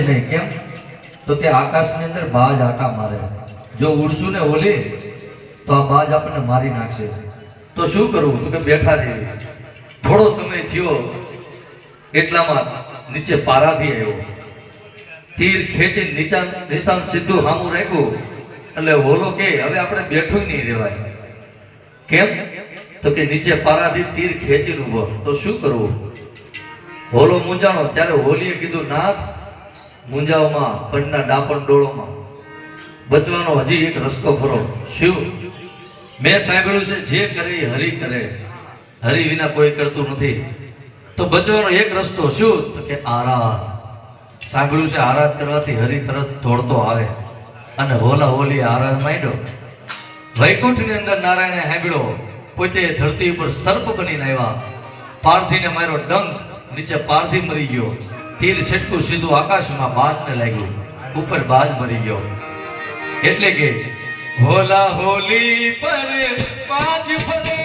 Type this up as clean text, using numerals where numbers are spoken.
નહીં. કેમ? તો કે આકાશની અંદર બાજ આટા મારે. જો ઉડશું ને ઓલી તો આ બાજ આપણને મારી નાખશે. તો શું કરવું? તો કે બેઠા રહેવું. થોડો સમય થયો એટલામાં નીચે પારાથી આવ્યો. તીર ખેંચી નિશાન સીધું સામું રાખ્યું. એટલે ઓલો કે હવે આપણે બેઠું નહીં રહેવાય. કેમ? તો કે નીચે પારાથી તીર ખેંચીને ઉભો. તો શું કરવું? હોલો મૂંઝાણો. ત્યારે હોલીએ કીધું, નાથ, મૂંઝાવમાં પંડના ડાપણ ડોળોમાં બચવાનો હજી એક રસ્તો ખરો. શું? મેં સાંભળ્યું છે જે કરે એ હરિ કરે, હરિ વિના કોઈ કરતું નથી. તો બચવાનો એક રસ્તો. શું? તો કે આરાધ. સાંભળ્યું છે આરાધ કરવાથી હરિ તરત દોડતો આવે. અને હોલા હોલી આરાધ માંડ્યો. વૈકુંઠની અંદર નારાયણે સાંભળ્યો. પોતે ધરતી ઉપર સર્પ બનીને આવ્યા. પાર્થીને માર્યો ડંખ. નીચે પાર્થી મરી ગયો. તીર છટકું સીધું આકાશમાં બાજને લાગ્યું. ઉપર બાજ મરી ગયો. એટલે કે હોલા હોલી પર બાજ ફરે.